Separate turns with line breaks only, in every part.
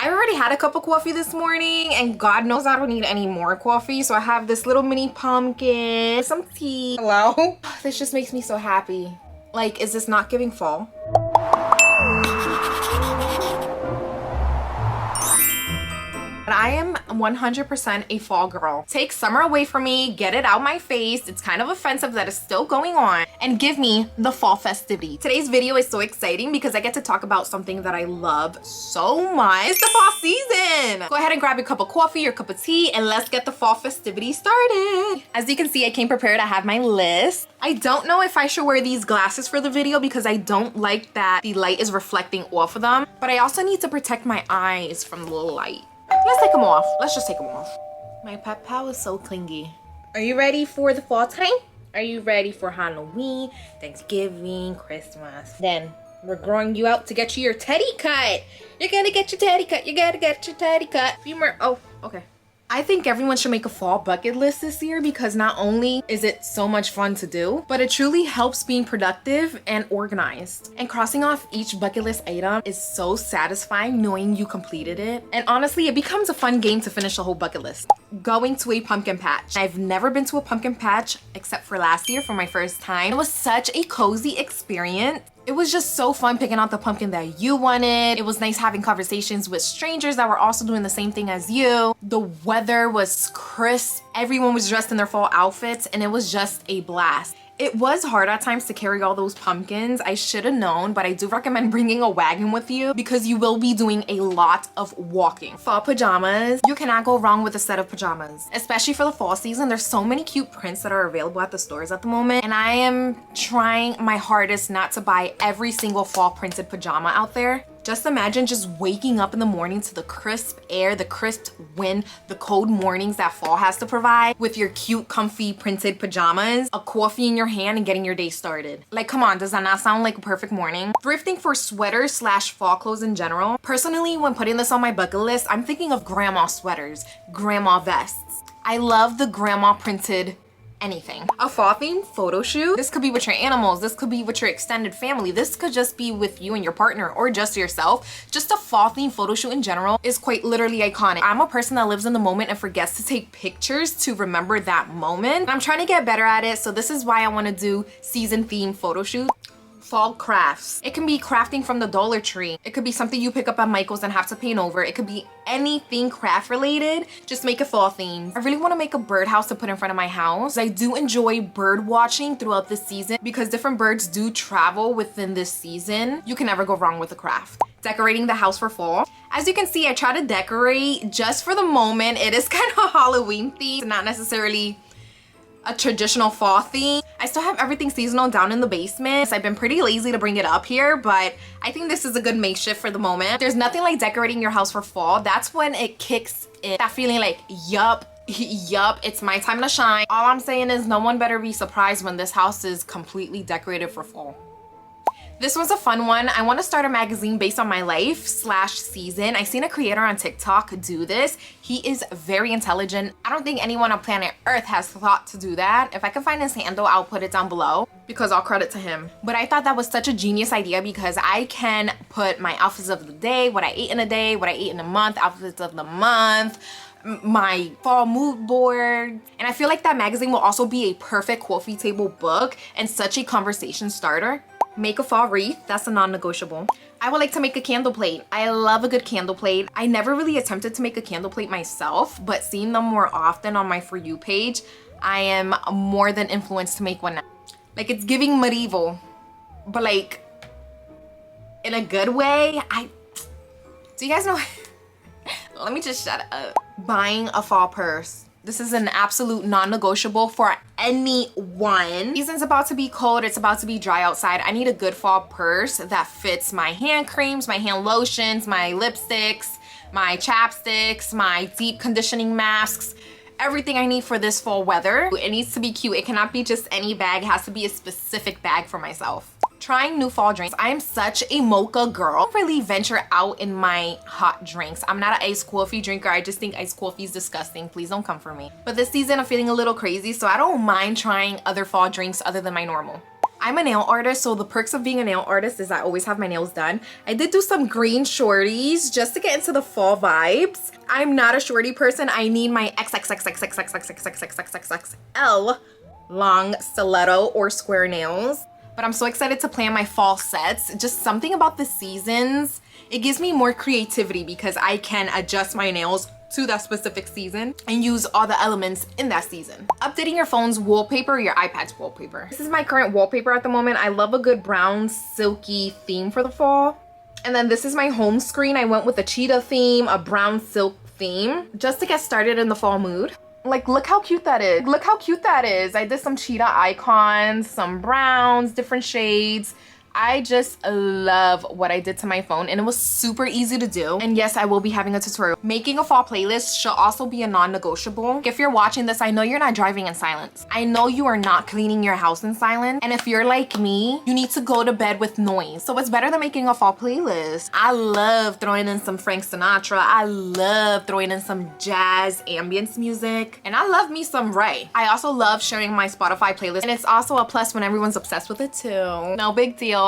I already had a cup of coffee this morning and God knows I don't need any more coffee. So I have this little mini pumpkin, some tea. Hello? This just makes me so happy. Like, is this not giving fall? But I am 100% a fall girl. Take summer away from me, get it out my face. It's kind of offensive that it's still going on, and give me the fall festivity. Today's video is so exciting because I get to talk about something that I love so much. It's the fall season. Go ahead and grab your cup of coffee, your cup of tea, and let's get the fall festivities started. As you can see, I came prepared. I have my list. I don't know if I should wear these glasses for the video because I don't like that the light is reflecting off of them, but I also need to protect my eyes from the light. Let's take them off. Let's just take them off. My pet pal is so clingy. Are you ready for the fall time? Are you ready for Halloween, Thanksgiving, Christmas? Then we're growing you out to get you your teddy cut. You're gonna get your teddy cut. You gotta get your teddy cut. A few more. Oh, okay. I think everyone should make a fall bucket list this year because not only is it so much fun to do, but it truly helps being productive and organized. And crossing off each bucket list item is so satisfying knowing you completed it. And honestly, it becomes a fun game to finish the whole bucket list. Going to a pumpkin patch. I've never been to a pumpkin patch except for last year for my first time. It was such a cozy experience. It was just so fun picking out the pumpkin that you wanted. It was nice having conversations with strangers that were also doing the same thing as you. The weather was crisp. Everyone was dressed in their fall outfits and it was just a blast. It was hard at times to carry all those pumpkins. I should have known, but I do recommend bringing a wagon with you because you will be doing a lot of walking. Fall pajamas. You cannot go wrong with a set of pajamas, especially for the fall season. There's so many cute prints that are available at the stores at the moment, and I am trying my hardest not to buy every single fall printed pajama out there. Just imagine just waking up in the morning to the crisp air, the crisp wind, the cold mornings that fall has to provide with your cute, comfy printed pajamas, a coffee in your hand, and getting your day started. Like, come on, does that not sound like a perfect morning? Thrifting for sweaters slash fall clothes in general. Personally, when putting this on my bucket list, I'm thinking of grandma sweaters, grandma vests. I love the grandma printed anything. A fall themed photo shoot. This could be with your animals. This could be with your extended family. This could just be with you and your partner or just yourself. Just a fall themed photo shoot in general is quite literally iconic. I'm a person that lives in the moment and forgets to take pictures to remember that moment. I'm trying to get better at it, so this is why I want to do season themed photo shoot. Fall crafts. It can be crafting from the Dollar Tree. It could be something you pick up at Michael's and have to paint over. It could be anything craft related. Just make a fall theme. I really want to make a birdhouse to put in front of my house. I do enjoy bird watching throughout the season because different birds do travel within this season. You can never go wrong with a craft. Decorating the house for fall. As you can see, I try to decorate just for the moment. It is kind of a Halloween theme, not necessarily a traditional fall theme. I still have everything seasonal down in the basement. So I've been pretty lazy to bring it up here, but I think this is a good makeshift for the moment. There's nothing like decorating your house for fall. That's when it kicks in. That feeling like, yup, it's my time to shine. All I'm saying is no one better be surprised when this house is completely decorated for fall. This was a fun one. I want to start a magazine based on my life / season. I seen a creator on TikTok do this. He is very intelligent. I don't think anyone on planet Earth has thought to do that. If I can find his handle, I'll put it down below because all credit to him. But I thought that was such a genius idea because I can put my outfits of the day, what I ate in a day, what I ate in a month, outfits of the month, my fall mood board. And I feel like that magazine will also be a perfect coffee table book and such a conversation starter. Make a fall wreath, that's a non-negotiable. I would like to make a candle plate. I love a good candle plate. I never really attempted to make a candle plate myself, but seeing them more often on my For You page, I am more than influenced to make one now. Like, it's giving medieval, but like in a good way. Do you guys know? Let me just shut up. Buying a fall purse. This is an absolute non-negotiable for anyone. Season's about to be cold, it's about to be dry outside. I need a good fall purse that fits my hand creams, my hand lotions, my lipsticks, my chapsticks, my deep conditioning masks, everything I need for this fall weather. It needs to be cute. It cannot be just any bag. It has to be a specific bag for myself. Trying new fall drinks. I am such a mocha girl. I don't really venture out in my hot drinks. I'm not an iced coffee drinker. I just think iced coffee is disgusting. Please don't come for me. But this season I'm feeling a little crazy, so I don't mind trying other fall drinks other than my normal. I'm a nail artist, so the perks of being a nail artist is I always have my nails done. I did do some green shorties just to get into the fall vibes. I'm not a shorty person. I need my XXXXXXXXXXXXL long stiletto or square nails. But I'm so excited to plan my fall sets. Just something about the seasons. It gives me more creativity because I can adjust my nails to that specific season and use all the elements in that season. Updating your phone's wallpaper or your iPad's wallpaper. This is my current wallpaper at the moment. I love a good brown silky theme for the fall. And then this is my home screen. I went with a cheetah theme, a brown silk theme, just to get started in the fall mood. Like, look how cute that is. Look how cute that is. I did some cheetah icons, some browns, different shades. I just love what I did to my phone, and it was super easy to do. And yes, I will be having a tutorial. Making a fall playlist should also be a non-negotiable. If you're watching this, I know you're not driving in silence. I know you are not cleaning your house in silence. And if you're like me, you need to go to bed with noise. So it's better than making a fall playlist. I love throwing in some Frank Sinatra. I love throwing in some jazz ambience music. And I love me some Ray. I also love sharing my Spotify playlist. And it's also a plus when everyone's obsessed with it too. No big deal.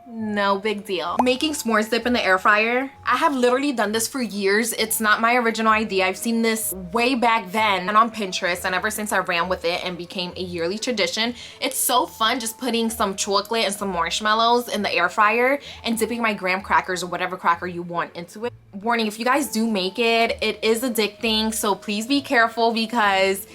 No big deal. Making s'mores dip in the air fryer. I have literally done this for years. It's not my original idea. I've seen this way back then and on Pinterest, and ever since I ran with it and became a yearly tradition. It's so fun just putting some chocolate and some marshmallows in the air fryer and dipping my graham crackers or whatever cracker you want into it. Warning, if you guys do make it, it is addicting, so please be careful because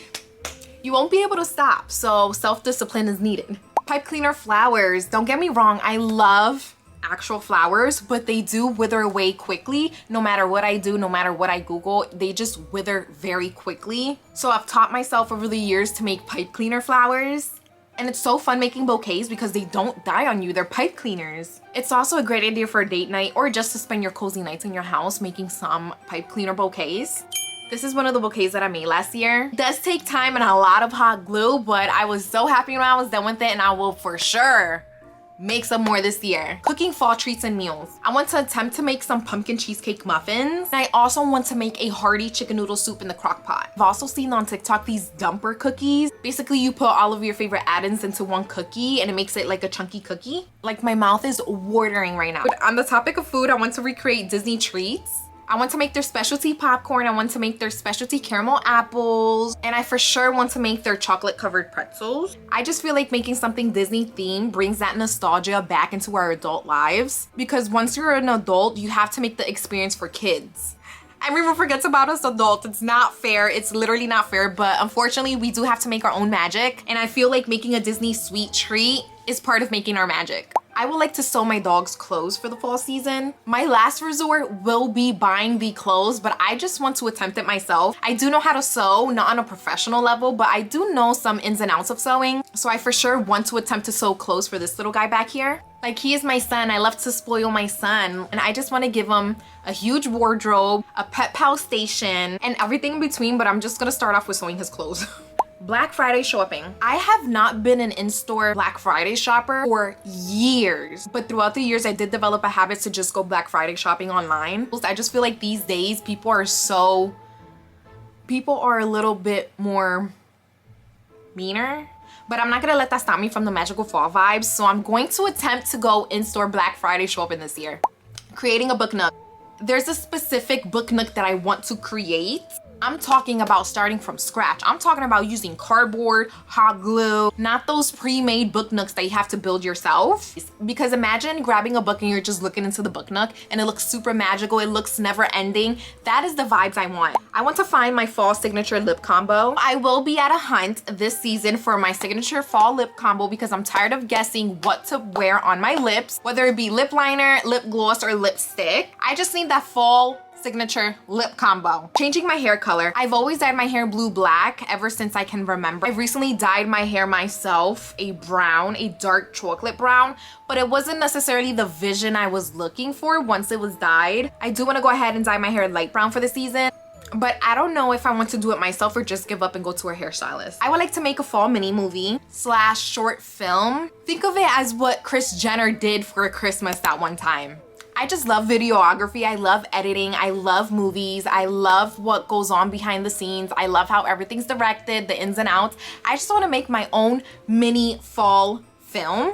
you won't be able to stop. So self-discipline is needed. Pipe cleaner flowers. Don't get me wrong, I love actual flowers, but they do wither away quickly. No matter what I do, no matter what I Google, they just wither very quickly. So I've taught myself over the years to make pipe cleaner flowers. And it's so fun making bouquets because they don't die on you. They're pipe cleaners. It's also a great idea for a date night or just to spend your cozy nights in your house making some pipe cleaner bouquets. This is one of the bouquets that I made last year. It does take time and a lot of hot glue, but I was so happy when I was done with it, and I will for sure make some more this year. Cooking fall treats and meals. I want to attempt to make some pumpkin cheesecake muffins. And I also want to make a hearty chicken noodle soup in the crock pot. I've also seen on TikTok these dumper cookies. Basically, you put all of your favorite add-ins into one cookie and it makes it like a chunky cookie. Like, my mouth is watering right now. But on the topic of food, I want to recreate Disney treats. I want to make their specialty popcorn. I want to make their specialty caramel apples. And I for sure want to make their chocolate covered pretzels. I just feel like making something Disney themed brings that nostalgia back into our adult lives. Because once you're an adult, you have to make the experience for kids. Everyone forgets about us adults. It's not fair. It's literally not fair. But unfortunately, we do have to make our own magic. And I feel like making a Disney sweet treat is part of making our magic. I would like to sew my dog's clothes for the fall season. My last resort will be buying the clothes, but I just want to attempt it myself. I do know how to sew, not on a professional level, but I do know some ins and outs of sewing. So I for sure want to attempt to sew clothes for this little guy back here. Like, he is my son. I love to spoil my son. And I just want to give him a huge wardrobe, a pet pal station, and everything in between, but I'm just gonna start off with sewing his clothes. Black Friday shopping. I have not been an in-store Black Friday shopper for years, but throughout the years I did develop a habit to just go Black Friday shopping online. I just feel like these days people are a little bit more meaner, but I'm not gonna let that stop me from the magical fall vibes. So I'm going to attempt to go in-store Black Friday shopping this year. Creating a book nook. There's a specific book nook that I want to create. I'm talking about starting from scratch. I'm talking about using cardboard, hot glue, not those pre-made book nooks that you have to build yourself. Because imagine grabbing a book and you're just looking into the book nook and it looks super magical, it looks never ending. That is the vibes I want. I want to find my fall signature lip combo. I will be at a hunt this season for my signature fall lip combo because I'm tired of guessing what to wear on my lips, whether it be lip liner, lip gloss, or lipstick. I just need that fall signature lip combo. Changing my hair color. I've always dyed my hair blue black ever since I can remember. I've recently dyed my hair myself a brown, a dark chocolate brown, but it wasn't necessarily the vision I was looking for once it was dyed. I do want to go ahead and dye my hair light brown for the season, but I don't know if I want to do it myself or just give up and go to a hairstylist. I would like to make a fall mini movie / short film. Think of it as what Kris Jenner did for Christmas that one time. I just love videography. I love editing. I love movies. I love what goes on behind the scenes. I love how everything's directed, the ins and outs. I just want to make my own mini fall film.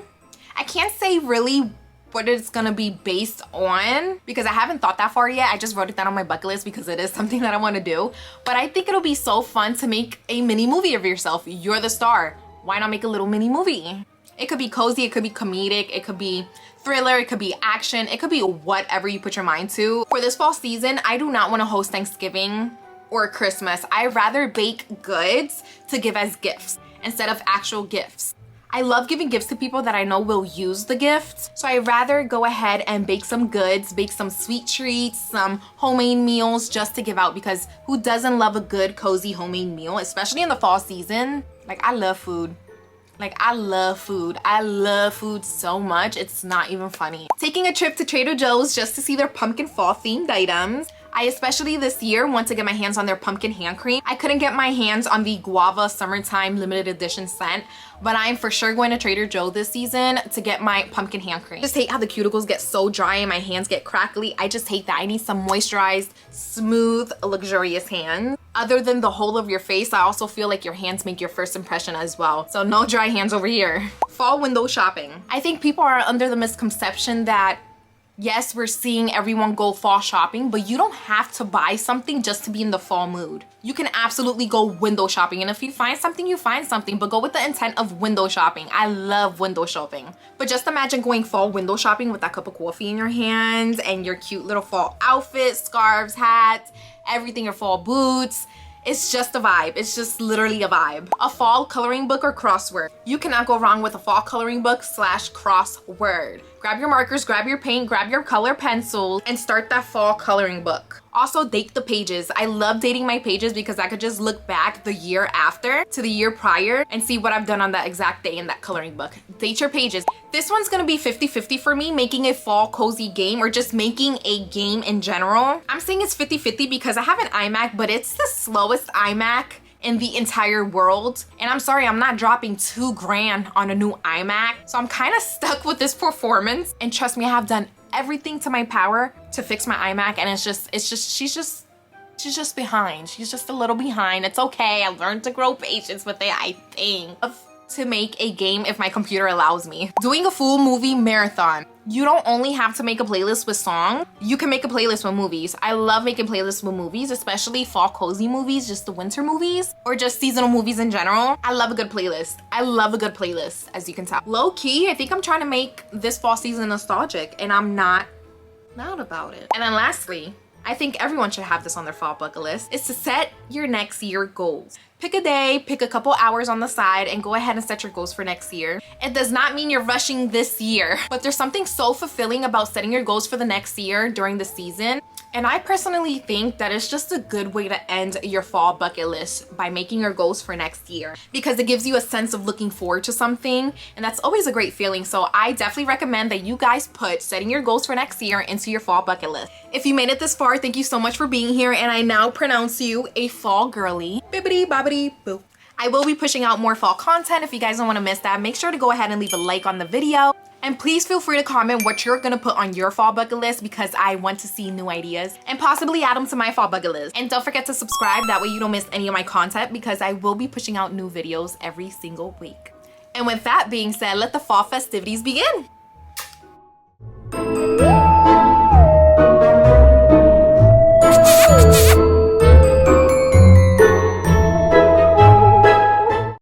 I can't say really what it's gonna be based on because I haven't thought that far yet. I just wrote it down on my bucket list because it is something that I want to do. But I think it'll be so fun to make a mini movie of yourself. You're the star. Why not make a little mini movie? It could be cozy, it could be comedic, it could be thriller, it could be action, it could be whatever you put your mind to. For this fall season, I do not want to host Thanksgiving or Christmas. I'd rather bake goods to give as gifts instead of actual gifts. I love giving gifts to people that I know will use the gifts. So I'd rather go ahead and bake some goods, bake some sweet treats, some homemade meals just to give out, because who doesn't love a good cozy homemade meal, especially in the fall season? Like, I love food. Like, I love food. I love food so much, it's not even funny. Taking a trip to Trader Joe's just to see their pumpkin fall themed items. I especially this year want to get my hands on their pumpkin hand cream. I couldn't get my hands on the guava summertime limited edition scent, but I'm for sure going to Trader Joe this season to get my pumpkin hand cream. I just hate how the cuticles get so dry and my hands get crackly. I just hate that. I need some moisturized, smooth, luxurious hands. Other than the whole of your face, I also feel like your hands make your first impression as well. So no dry hands over here. Fall window shopping. I think people are under the misconception that yes, we're seeing everyone go fall shopping, but you don't have to buy something just to be in the fall mood. You can absolutely go window shopping, and if you find something, you find something, but go with the intent of window shopping. I love window shopping. But just imagine going fall window shopping with that cup of coffee in your hands and your cute little fall outfits, scarves, hats, everything, your fall boots. It's just a vibe. It's just literally a vibe. A fall coloring book or crossword. You cannot go wrong with a fall coloring book / crossword. Grab your markers, grab your paint, grab your color pencils, and start that fall coloring book. Also, date the pages. I love dating my pages because I could just look back the year after to the year prior and see what I've done on that exact day in that coloring book. Date your pages. This one's gonna be 50-50 for me, making a fall cozy game or just making a game in general. I'm saying it's 50-50 because I have an iMac, but it's the slowest iMac in the entire world. And I'm sorry, I'm not dropping $2 grand on a new iMac. So I'm kind of stuck with this performance. And trust me, I have done everything to my power to fix my iMac. And she's just behind. She's just a little behind. It's okay. I learned to grow patience with it, I think. To make a game if my computer allows me. Doing a full movie marathon. You don't only have to make a playlist with songs, you can make a playlist with movies. I love making playlists with movies, especially fall cozy movies, just the winter movies, or just seasonal movies in general. I love a good playlist. I love a good playlist, as you can tell. Low key, I think I'm trying to make this fall season nostalgic, and I'm not loud about it. And then lastly, I think everyone should have this on their fall bucket list, is to set your next year goals. Pick a day, pick a couple hours on the side, and go ahead and set your goals for next year. It does not mean you're rushing this year, but there's something so fulfilling about setting your goals for the next year during the season. And I personally think that it's just a good way to end your fall bucket list by making your goals for next year, because it gives you a sense of looking forward to something, and that's always a great feeling. So I definitely recommend that you guys put setting your goals for next year into your fall bucket list. If you made it this far, thank you so much for being here, and I now pronounce you a fall girly. Bibbidi bobbidi boo. I will be pushing out more fall content. If you guys don't want to miss that, make sure to go ahead and leave a like on the video. And please feel free to comment what you're gonna put on your fall bucket list, because I want to see new ideas and possibly add them to my fall bucket list. And don't forget to subscribe, that way you don't miss any of my content, because I will be pushing out new videos every single week. And with that being said, let the fall festivities begin.